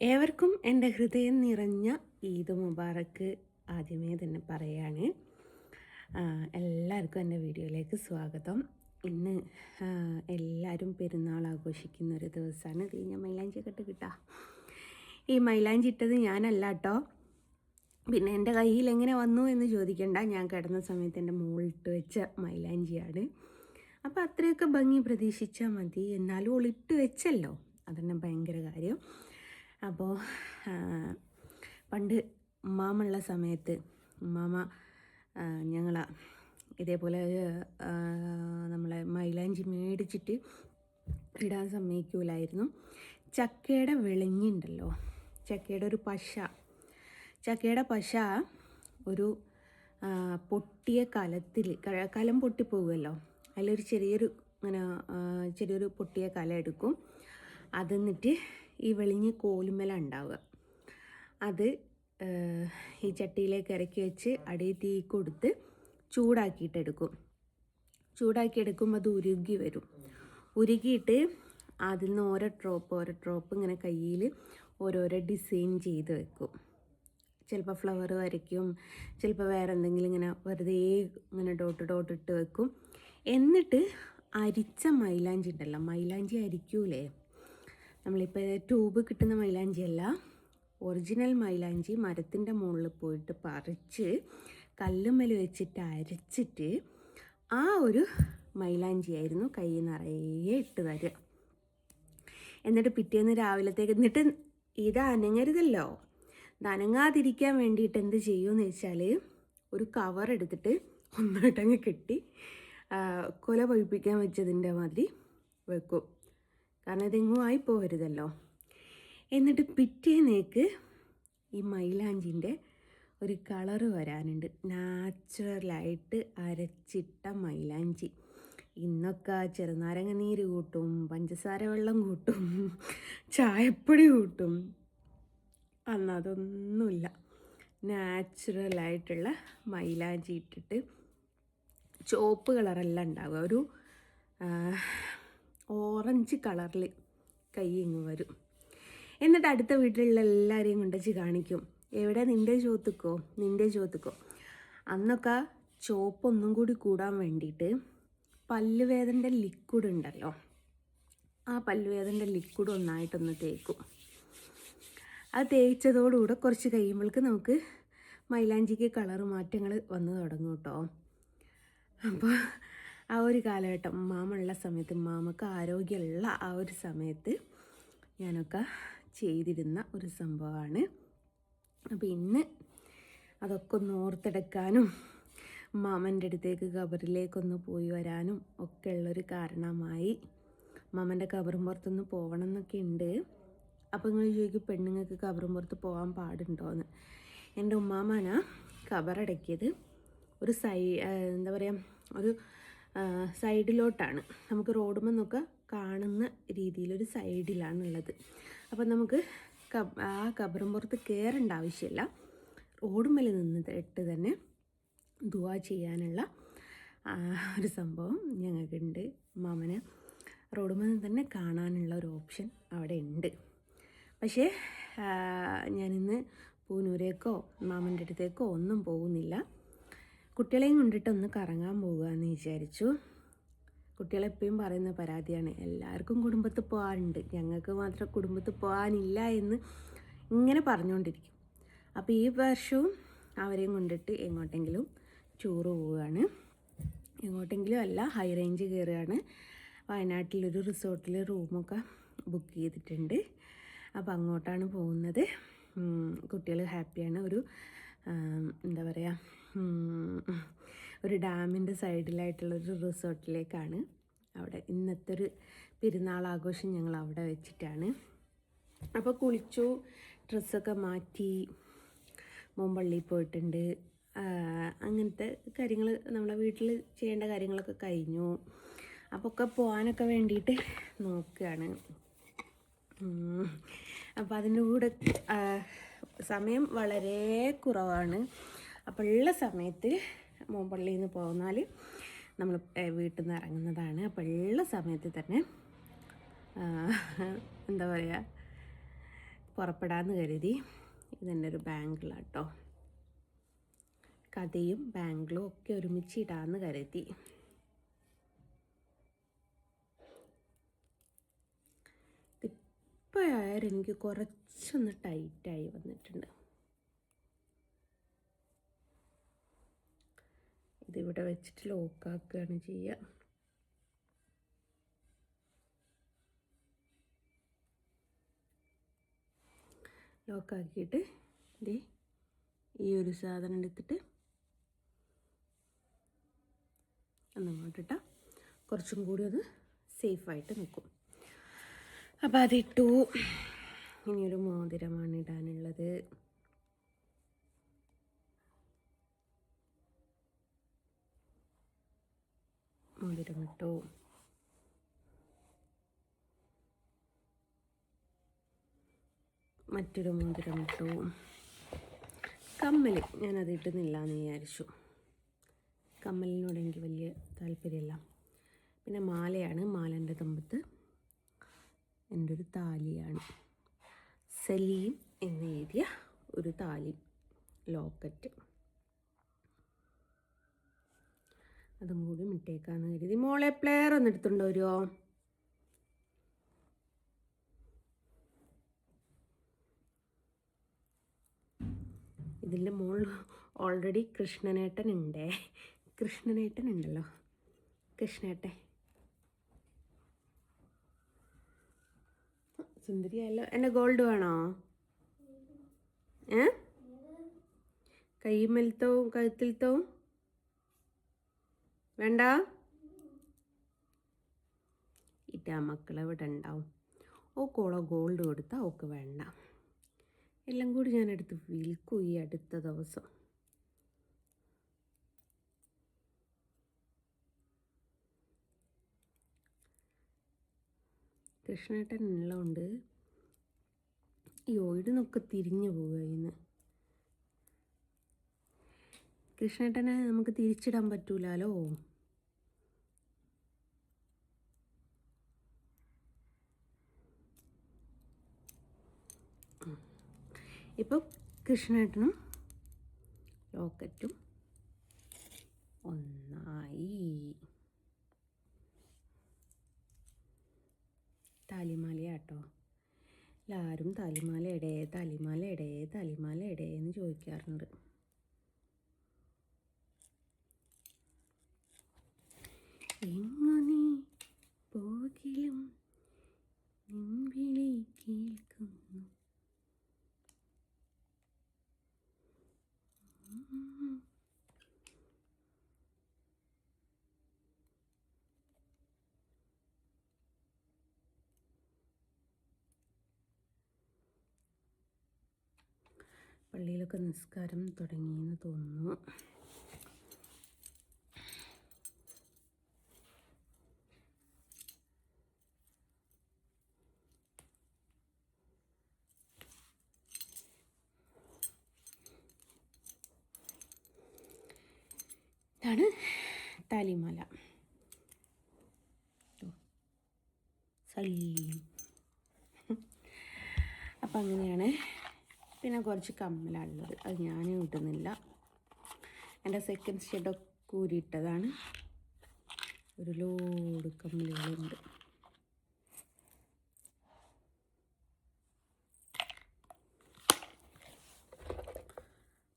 ഏവർക്കും എൻ്റെ ഹൃദയം നിറഞ്ഞ ഈദ് മുബാറക്ക് ആദ്യമേ തന്നെ പറയാണ്. എല്ലാവർക്കും എൻ്റെ വീഡിയോയിലേക്ക് സ്വാഗതം. ഇന്ന് എല്ലാവരും പെരുന്നാൾ ആഘോഷിക്കുന്ന ഒരു ദിവസമാണ്. ഇത് ഞാൻ മൈലാഞ്ചിയൊക്കെ ഇട്ട് കിട്ടാ. ഈ മൈലാഞ്ചി ഇട്ടത് ഞാനല്ല കേട്ടോ. പിന്നെ എൻ്റെ കയ്യിൽ എങ്ങനെ വന്നു എന്ന് ചോദിക്കണ്ട. ഞാൻ കിടന്ന സമയത്ത് എൻ്റെ മുകളിലിട്ട് വെച്ച മൈലാഞ്ചിയാണ്. അപ്പോൾ അത്രയൊക്കെ ഭംഗി പ്രതീക്ഷിച്ചാൽ മതി. എന്നാലും ഒളിട്ട് വെച്ചല്ലോ, അതന്നെ ഭയങ്കര കാര്യം. അപ്പോൾ പണ്ട് ഉമ്മാമുള്ള സമയത്ത് ഉമ്മാമ ഞങ്ങൾ ഇതേപോലെ നമ്മളെ മൈലാഞ്ചി മേടിച്ചിട്ട് ഇടാൻ സമ്മതിക്കൂലായിരുന്നു. ചക്കയുടെ വെളിഞ്ഞുണ്ടല്ലോ, ചക്കയുടെ ഒരു പശ, ചക്കയുടെ പശ ഒരു പൊട്ടിയ കലം പൊട്ടിപ്പോകുമല്ലോ, അതിലൊരു ചെറിയൊരു പൊട്ടിയ കല എടുക്കും. അതെന്നിട്ട് ഈ വെളിഞ്ഞ് കോലുമല ഉണ്ടാവുക, അത് ഈ ചട്ടിയിലേക്ക് ഇറക്കി വെച്ച് അടിയിൽ തീ കൊടുത്ത് ചൂടാക്കിയിട്ടെടുക്കും. ചൂടാക്കിയെടുക്കുമ്പോൾ അത് ഉരുകി വരും. ഉരുകിയിട്ട് അതിൽ നിന്ന് ഓരോ ഡ്രോപ്പ് ഇങ്ങനെ കയ്യിൽ ഓരോരോ ഡിസൈൻ ചെയ്ത് വെക്കും. ചിലപ്പോൾ ഫ്ലവർ വരയ്ക്കും, ചിലപ്പോൾ വേറെ എന്തെങ്കിലും ഇങ്ങനെ വെറുതെ ഇങ്ങനെ ഡോട്ട് ഇട്ട് വെക്കും. എന്നിട്ട് അരിച്ച മൈലാഞ്ചി ഉണ്ടല്ലോ, മൈലാഞ്ചി അരിക്കൂലേ, നമ്മളിപ്പോൾ ട്യൂബ് കിട്ടുന്ന മൈലാഞ്ചിയല്ല, ഒറിജിനൽ മൈലാഞ്ചി മരത്തിൻ്റെ മുകളിൽ പോയിട്ട് പറിച്ച് കല്ലുമ്മൽ വെച്ചിട്ട് അരച്ചിട്ട് ആ ഒരു മൈലാഞ്ചിയായിരുന്നു കൈ നിറയെ ഇട്ട് തരിക. എന്നിട്ട് പിറ്റേന്ന് രാവിലത്തേക്ക്, എന്നിട്ട് ഇത് അനങ്ങരുതല്ലോ, ഇത് അനങ്ങാതിരിക്കാൻ വേണ്ടിയിട്ട് എന്ത് ചെയ്യുമെന്ന് വെച്ചാൽ ഒരു കവർ എടുത്തിട്ട് ഒന്നായിട്ടങ്ങ് കെട്ടി കൊല പൊഴിപ്പിക്കാൻ വെച്ചതിൻ്റെ മാതിരി വെക്കും. കാരണം ഇതെങ്ങും ആയിപ്പോവരുതല്ലോ. എന്നിട്ട് പിറ്റേന്നേക്ക് ഈ മൈലാഞ്ചിൻ്റെ ഒരു കളറ് വരാനുണ്ട്, നാച്ചുറലായിട്ട് അരച്ചിട്ട മൈലാഞ്ചി. ഇന്നൊക്കെ ചെറുനാരങ്ങ നീര് കൂട്ടും, പഞ്ചസാര വെള്ളം കൂട്ടും, ചായപ്പൊടി കൂട്ടും. അതൊന്നുമില്ല, നാച്ചുറലായിട്ടുള്ള മൈലാഞ്ചി ഇട്ടിട്ട് ചുവപ്പ് കളറെല്ലാം ഉണ്ടാവുക, ഒരു ഓറഞ്ച് കളറിൽ കൈ ഇങ്ങ് വരും. എന്നിട്ട് അടുത്ത വീട്ടിലുള്ള എല്ലാവരെയും കൊണ്ടുവച്ച് കാണിക്കും, എവിടെ നിൻ്റെ ചോത്തുക്കോ. അന്നൊക്കെ ചുവപ്പൊന്നും കൂടി കൂടാൻ വേണ്ടിയിട്ട് പല്ലുവേദൻ്റെ ലിക്വിഡ് ഉണ്ടല്ലോ, ആ പല്ലുവേദൻ്റെ ലിക്വിഡ് ഒന്നായിട്ടൊന്ന് തേക്കും. അത് തേച്ചതോടുകൂടെ കുറച്ച് കഴിയുമ്പോഴേക്ക് നമുക്ക് മൈലാഞ്ചിക്ക് കളർ മാറ്റങ്ങൾ വന്ന് തുടങ്ങും കേട്ടോ. അപ്പോൾ ആ ഒരു കാലഘട്ടം ഉമ്മാമുള്ള സമയത്ത്, ഉമ്മാമക്ക് ആരോഗ്യമുള്ള ആ ഒരു സമയത്ത് ഞാനൊക്കെ ചെയ്തിരുന്ന ഒരു സംഭവമാണ്. അപ്പോൾ ഇന്ന് അതൊക്കെ ഒന്ന് ഓർത്തെടുക്കാനും മാമൻ്റെ അടുത്തേക്ക് ഖബറിലേക്കൊന്ന് പോയി വരാനും ഒക്കെ ഉള്ളൊരു കാരണമായി. മാമൻ്റെ ഖബറും പുറത്തൊന്ന് പോകണം എന്നൊക്കെ ഉണ്ട്. അപ്പോൾ നിങ്ങൾ ചോദിക്കും, പെണ്ണുങ്ങൾക്ക് ഖബറും പുറത്ത് പോകാൻ പാടുണ്ടോയെന്ന്. എൻ്റെ ഉമ്മാമന ഖബറടക്കിയത് ഒരു എന്താ പറയുക, ഒരു സൈഡിലോട്ടാണ്. നമുക്ക് റോഡുമ്പോൾ നിന്നൊക്കെ കാണുന്ന രീതിയിലൊരു സൈഡിലാണുള്ളത്. അപ്പം നമുക്ക് ആ ഖബറും പുറത്ത് കയറേണ്ട ആവശ്യമില്ല, റോഡുമേൽ നിന്നിട്ട് തന്നെ ദുആ ചെയ്യാനുള്ള ഒരു സംഭവം ഞങ്ങൾക്കുണ്ട്. മാമന് റോഡുമേൽ തന്നെ കാണാനുള്ള ഒരു ഓപ്ഷൻ അവിടെ ഉണ്ട്. പക്ഷേ ഞാനിന്ന് പൂനൂരേക്കോ മാമൻ്റെ അടുത്തേക്കോ ഒന്നും പോകുന്നില്ല. കുട്ടികളെയും കൊണ്ടിട്ടൊന്ന് കറങ്ങാൻ പോകുകയെന്ന് വിചാരിച്ചു. കുട്ടികളെപ്പോഴും പറയുന്ന പരാതിയാണ്, എല്ലാവർക്കും കുടുംബത്തിൽ പോകാനുണ്ട്, ഞങ്ങൾക്ക് മാത്രം കുടുംബത്തിൽ പോകാനില്ല എന്ന് ഇങ്ങനെ പറഞ്ഞുകൊണ്ടിരിക്കും. അപ്പോൾ ഈ വർഷവും അവരെയും കൊണ്ടിട്ട് എങ്ങോട്ടെങ്കിലും ടൂറ് പോവുകയാണ്. എങ്ങോട്ടെങ്കിലും അല്ല, ഹൈ റേഞ്ച് കയറുകയാണ്. വയനാട്ടിലൊരു റിസോർട്ടിൽ റൂമൊക്കെ ബുക്ക് ചെയ്തിട്ടുണ്ട്. അപ്പോൾ അങ്ങോട്ടാണ് പോകുന്നത്. കുട്ടികൾ ഹാപ്പിയാണ്. ഒരു എന്താ പറയുക, ഒരു ഡാമിൻ്റെ സൈഡിലായിട്ടുള്ളൊരു റിസോർട്ടിലേക്കാണ്. അവിടെ ഇന്നത്തെ ഒരു പെരുന്നാളാഘോഷം ഞങ്ങൾ അവിടെ വെച്ചിട്ടാണ്. അപ്പോൾ കുളിച്ചു, ഡ്രസ്സൊക്കെ മാറ്റി, മോൻ പള്ളിയിൽ പോയിട്ടുണ്ട്. അങ്ങനത്തെ കാര്യങ്ങൾ നമ്മളെ വീട്ടിൽ ചെയ്യേണ്ട കാര്യങ്ങളൊക്കെ കഴിഞ്ഞു. അപ്പോൾ ഒക്കെ പോകാനൊക്കെ വേണ്ടിയിട്ട് നോക്കുകയാണ്. അപ്പോൾ അതിൻ്റെ കൂടെ സമയം വളരെ കുറവാണ്. അപ്പോൾ ഉള്ള സമയത്ത് മോൻ പള്ളിയിൽ നിന്ന് പോന്നാൽ നമ്മൾ വീട്ടിൽ നിന്ന് ഇറങ്ങുന്നതാണ്. അപ്പോൾ ഉള്ള സമയത്ത് തന്നെ എന്താ പറയുക, പുറപ്പെടാമെന്ന് കരുതി. ഇതെൻ്റെ ഒരു ബാങ്കിളാട്ടോ. കഥയും ബാങ്കിളും ഒക്കെ ഒരുമിച്ച് ഇടാമെന്ന് കരുതി. ഇപ്പോഴായാലും എനിക്ക് കുറച്ചൊന്ന് ടൈറ്റായി വന്നിട്ടുണ്ട്. ഇതിവിടെ വെച്ചിട്ട് ലോക്കാക്കുകയാണ് ചെയ്യുക. ലോക്കാക്കിയിട്ട് ഇത് ഈ ഒരു സാധനം എടുത്തിട്ട് ഒന്നിങ്ങോട്ടിട്ടാൽ കുറച്ചും കൂടി അത് സേഫായിട്ട് നിൽക്കും. അപ്പോൾ അതിട്ടു. ഇനിയൊരു മോതിരമാണ് ഇടാനുള്ളത്. മോതിരം ഇട്ടു. മറ്റൊരു മോതിരം ഇട്ടു. കമ്മൽ ഞാനത് ഇട്ടുന്നില്ല എന്ന് വിചാരിച്ചു. കമ്മലിനോട് എനിക്ക് വലിയ താല്പര്യമില്ല. പിന്നെ മാലയാണ്. മാലേൻ്റെ തുമ്പത്ത് എൻ്റെ ഒരു താലിയാണ്. സലീം എന്ന് എഴുതിയ ഒരു താലി ലോക്കറ്റ്. അതും കൂടി മിട്ടേക്കാന്ന് കരുതി. മോളെ പ്ലെയർ ഒന്ന് എടുത്തുണ്ടോ വരുമോ? ഇതിൻ്റെ മുകളിൽ ഓൾറെഡി കൃഷ്ണനേട്ടൻ ഉണ്ടല്ലോ. കൃഷ്ണേട്ടൻ സുന്ദരിയല്ലോ. എൻ്റെ ഗോൾഡ് വേണോ? കൈമലത്തവും കഴുത്തിലത്തവും വേണ്ട? ഇറ്റാ മക്കളെ ഇവിടെ ഉണ്ടാവും. ഓക്കോളോ ഗോൾഡ് കൊടുത്താൽ ഓക്ക് വേണ്ട. എല്ലാം കൂടി ഞാനെടുത്ത് വിൽക്കും ഈ അടുത്ത ദിവസം. കൃഷ്ണേട്ടൻ ഉള്ളതുകൊണ്ട് ഇവിടുന്നൊക്കെ തിരിഞ്ഞു പോവുക. ഇന്ന് കൃഷ്ണേട്ടനെ നമുക്ക് തിരിച്ചിടാൻ പറ്റൂലോ. ഇപ്പോൾ കൃഷ്ണേട്ടനും ലോക്കറ്റും ഒന്നായി. താലിമാലയാട്ടോ. എല്ലാവരും താലിമാല എടേ എന്ന് ചോദിക്കാറുണ്ട്. എങ്ങു നീ പോകിലും നിൻവിളി കേൾക്കുന്നു. പള്ളിയിലൊക്കെ നിസ്കാരം തുടങ്ങിയെന്ന് തോന്നുന്നു. ഇതാണ് താലിമാല. സലീം. അപ്പം അങ്ങനെയാണ്. പിന്നെ കുറച്ച് കമ്മലാണുള്ളത്. അത് ഞാൻ ഇട്ടുന്നില്ല. എൻ്റെ സെക്കൻഡ് ഷെഡൊക്കെ ഊരിയിട്ടതാണ്. ഒരു ലോഡ് കമ്മലുകളുണ്ട്.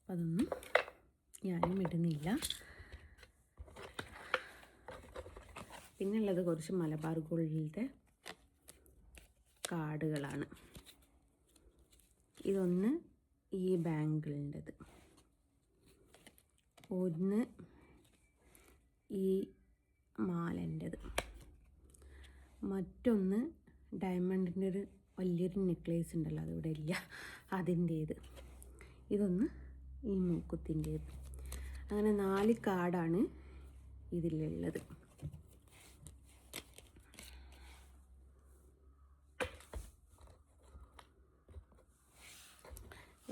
അതൊന്നും ഞാനും ഇടുന്നില്ല. പിന്നുള്ളത് കുറച്ച് മലബാർ ഗോൾഡിൻ്റെ കാർഡുകളാണ്. ഇതൊന്ന് ഈ ബാങ്കിളിൻ്റെത്, ഒന്ന് ഈ മാലൻ്റെത്, മറ്റൊന്ന് ഡയമണ്ടിൻ്റെ ഒരു വലിയൊരു നെക്ലേസ് ഉണ്ടല്ലോ, അതിവിടെ ഇല്ല, അതിൻ്റേത്. ഇതൊന്ന് ഈ മൂക്കുത്തിൻ്റേത്. അങ്ങനെ 4 കാർഡാണ് ഇതിലുള്ളത്.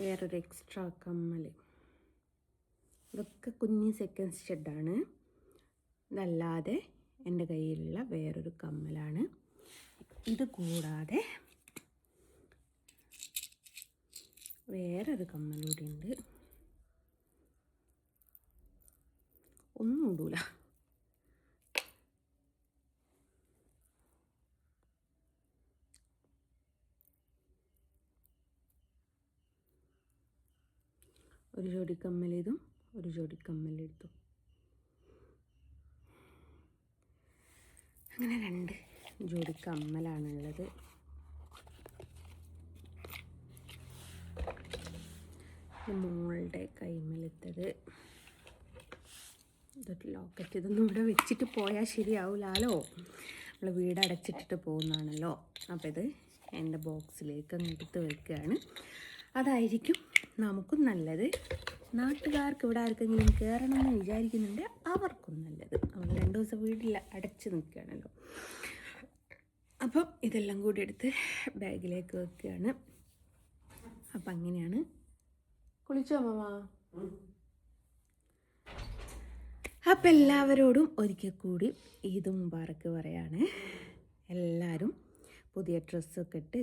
വേറൊരു എക്സ്ട്രാ കമ്മൽ. ഇതൊക്കെ കുഞ്ഞ് സെക്കൻഡ് ഷെഡാണ്. ഇതല്ലാതെ എൻ്റെ കയ്യിലുള്ള വേറൊരു കമ്മലാണ്. ഇത് കൂടാതെ വേറൊരു കമ്മലൂടെ ഉണ്ട്, ഒന്നും ഇടൂല. ഒരു ജോഡി കമ്മൽ ഇതും ഒരു ജോഡി കമ്മലെടുത്തു. അങ്ങനെ 2 ജോഡി കമ്മലാണുള്ളത്. മോളുടെ കൈമലെത്തത് ഇതൊരു ലോക്കറ്റ്. ഇതൊന്നും ഇവിടെ വെച്ചിട്ട് പോയാൽ ശരിയാവില്ലല്ലോ, നമ്മൾ വീട് അടച്ചിട്ടിട്ട് പോകുന്നതാണല്ലോ. അപ്പോൾ ഇത് എൻ്റെ ബോക്സിലേക്ക് അങ്ങ് എടുത്ത് വെക്കുകയാണ്. അതായിരിക്കും നമുക്കും നല്ലത്. നാട്ടുകാർക്ക് ഇവിടെ ആർക്കെങ്കിലും കയറണമെന്ന് വിചാരിക്കുന്നുണ്ട്, അവർക്കും നല്ലത്. നമ്മൾ 2 ദിവസം വീട്ടിൽ അടച്ച് നിൽക്കുകയാണല്ലോ. അപ്പം ഇതെല്ലാം കൂടി എടുത്ത് ബാഗിലേക്ക് വെക്കുകയാണ്. അപ്പം അങ്ങനെയാണ്. കുളിച്ചോ മാമ? അപ്പം എല്ലാവരോടും ഒരിക്കൽ കൂടി ഈദ് മുബാറക്ക് പറയാണ്. എല്ലാവരും പുതിയ ഡ്രസ്സൊക്കെ ഇട്ട്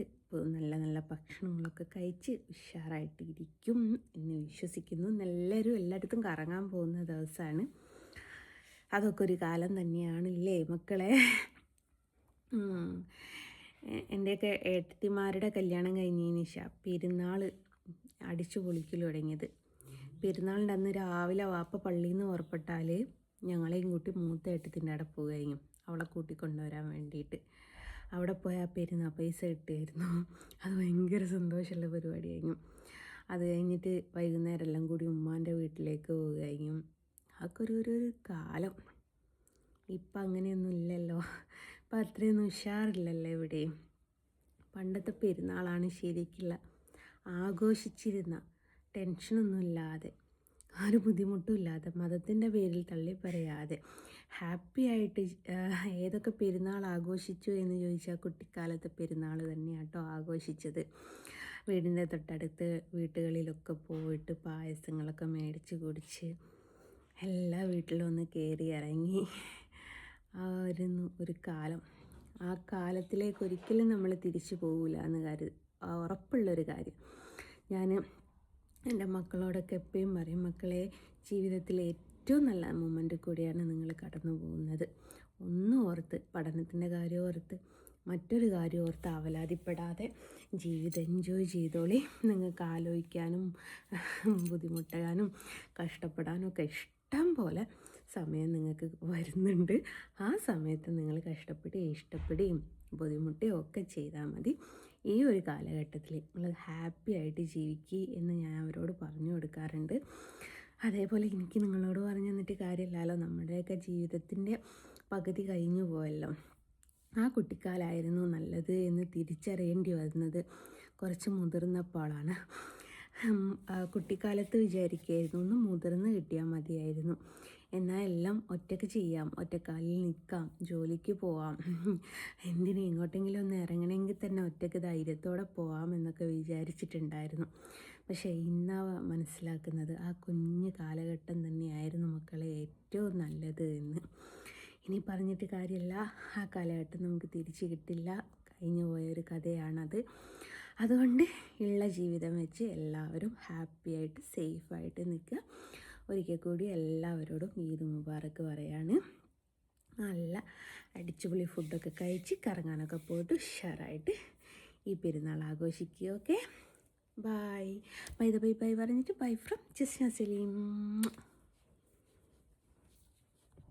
നല്ല നല്ല ഭക്ഷണങ്ങളൊക്കെ കഴിച്ച് ഉഷാറായിട്ടിരിക്കും എന്ന് വിശ്വസിക്കുന്നു. എല്ലാവരും എല്ലായിടത്തും കറങ്ങാൻ പോകുന്ന ദിവസമാണ്. അതൊക്കെ ഒരു കാലം തന്നെയാണല്ലേ മക്കളെ. എൻ്റെയൊക്കെ ഏട്ടത്തിമാരുടെ കല്യാണം കഴിഞ്ഞതിന് ശേഷം പെരുന്നാൾ അടിച്ചു പൊളിക്കൽ തുടങ്ങിയത്. പെരുന്നാളിൻ്റെ അന്ന് രാവിലെ വാപ്പ പള്ളിയിൽ നിന്ന് പുറപ്പെട്ടാൽ ഞങ്ങളെയും കൂട്ടി മൂത്ത ഏട്ടത്തിൻ്റെ അവിടെ പോവുകയും അവളെ കൂട്ടിക്കൊണ്ടുവരാൻ വേണ്ടിയിട്ട്. അവിടെ പോയാൽ പെരുന്നാൾ പൈസ കിട്ടുമായിരുന്നു. അത് ഭയങ്കര സന്തോഷമുള്ള പരിപാടിയായിരുന്നു. അത് കഴിഞ്ഞിട്ട് വൈകുന്നേരം എല്ലാം കൂടി ഉമ്മാൻ്റെ വീട്ടിലേക്ക് പോവുകയും അതൊക്കെ ഒരു കാലം. ഇപ്പം അങ്ങനെയൊന്നും ഇല്ലല്ലോ. ഇപ്പം അത്രയൊന്നും ഉഷാറില്ലല്ലോ എവിടെയും. പണ്ടത്തെ പെരുന്നാളാണ് ശരിക്കുള്ള ആഘോഷിച്ചിരുന്ന, ടെൻഷനൊന്നുമില്ലാതെ, ഒരു ബുദ്ധിമുട്ടും ഇല്ലാതെ, മതത്തിൻ്റെ പേരിൽ തള്ളി പറയാതെ ഹാപ്പി ആയിട്ട് ഏതൊക്കെ പെരുന്നാൾ ആഘോഷിച്ചു എന്ന് ചോദിച്ചാൽ കുട്ടിക്കാലത്തെ പെരുന്നാൾ തന്നെയാണ് കേട്ടോ ആഘോഷിച്ചത്. വീടിൻ്റെ തൊട്ടടുത്ത് വീട്ടുകളിലൊക്കെ പോയിട്ട് പായസങ്ങളൊക്കെ മേടിച്ച് കുടിച്ച് എല്ലാ വീട്ടിലും ഒന്ന് കയറി ഇറങ്ങി ഒരു കാലം. ആ കാലത്തിലേക്ക് ഒരിക്കലും നമ്മൾ തിരിച്ചു പോകില്ല എന്ന് ഉറപ്പുള്ളൊരു കാര്യം. ഞാൻ എൻ്റെ മക്കളോടൊക്കെ എപ്പോഴും പറയും, മക്കളെ, ജീവിതത്തിലെ ഏറ്റവും നല്ല മൊമെൻ്റ് കൂടിയാണ് നിങ്ങൾ കടന്നു പോകുന്നത്. ഒന്നും ഓർത്ത്, പഠനത്തിൻ്റെ കാര്യം ഓർത്ത്, മറ്റൊരു കാര്യം ഓർത്ത് അവലാതിപ്പെടാതെ ജീവിതം എൻജോയ് ചെയ്തോളി. നിങ്ങൾക്ക് ആലോചിക്കാനും ബുദ്ധിമുട്ടാനും കഷ്ടപ്പെടാനും ഒക്കെ ഇഷ്ടം പോലെ സമയം നിങ്ങൾക്ക് വരുന്നുണ്ട്. ആ സമയത്ത് നിങ്ങൾ കഷ്ടപ്പെടുകയും ഇഷ്ടപ്പെടുകയും ബുദ്ധിമുട്ടുകയും ഒക്കെ ചെയ്താൽ മതി. ഈ ഒരു കാലഘട്ടത്തിൽ നിങ്ങൾ ഹാപ്പി ആയിട്ട് ജീവിക്കുക എന്ന് ഞാൻ അവരോട് പറഞ്ഞു കൊടുക്കാറുണ്ട്. അതേപോലെ എനിക്ക് നിങ്ങളോട് പറഞ്ഞു തന്നിട്ട് കാര്യമില്ലല്ലോ, നമ്മുടെയൊക്കെ ജീവിതത്തിൻ്റെ പകുതി കഴിഞ്ഞു പോയല്ലോ. ആ കുട്ടിക്കാലമായിരുന്നു നല്ലത് എന്ന് തിരിച്ചറിയേണ്ടി വന്നത് കുറച്ച് മുതിർന്നപ്പോഴാണ്. കുട്ടിക്കാലത്ത് വിചാരിക്കുകയായിരുന്നു ഒന്ന് മുതിർന്ന് കിട്ടിയാൽ മതിയായിരുന്നു, എന്നാൽ എല്ലാം ഒറ്റയ്ക്ക് ചെയ്യാം, ഒറ്റക്കാലിൽ നിൽക്കാം, ജോലിക്ക് പോവാം, എന്തിനും എങ്ങോട്ടെങ്കിലും ഒന്ന് ഇറങ്ങണമെങ്കിൽ തന്നെ ഒറ്റയ്ക്ക് ധൈര്യത്തോടെ പോവാം എന്നൊക്കെ വിചാരിച്ചിട്ടുണ്ടായിരുന്നു. പക്ഷേ ഇന്നാ മനസ്സിലാക്കുന്നത് ആ കുഞ്ഞു കാലഘട്ടം തന്നെയായിരുന്നു മക്കളെ ഏറ്റവും നല്ലത് എന്ന്. ഇനി പറഞ്ഞിട്ട് കാര്യമില്ല, ആ കാലഘട്ടം നമുക്ക് തിരിച്ചു കിട്ടില്ല, കഴിഞ്ഞു പോയൊരു കഥയാണത്. അതുകൊണ്ട് ഉള്ള ജീവിതം വെച്ച് എല്ലാവരും ഹാപ്പിയായിട്ട് സേഫായിട്ട് നിൽക്കുക. ഒരിക്കൽ കൂടി എല്ലാവരോടും ഈദ് മുബാറക്ക് പറയാണ്. നല്ല അടിച്ചുപൊളി ഫുഡൊക്കെ കഴിച്ച് കറങ്ങാനൊക്കെ പോയിട്ട് ഉഷാറായിട്ട് ഈ പെരുന്നാൾ ആഘോഷിക്കുക. ഓക്കെ, ബൈ ബൈ പറഞ്ഞിട്ട് ബൈ ഫ്രം ജസ്ന സലീം.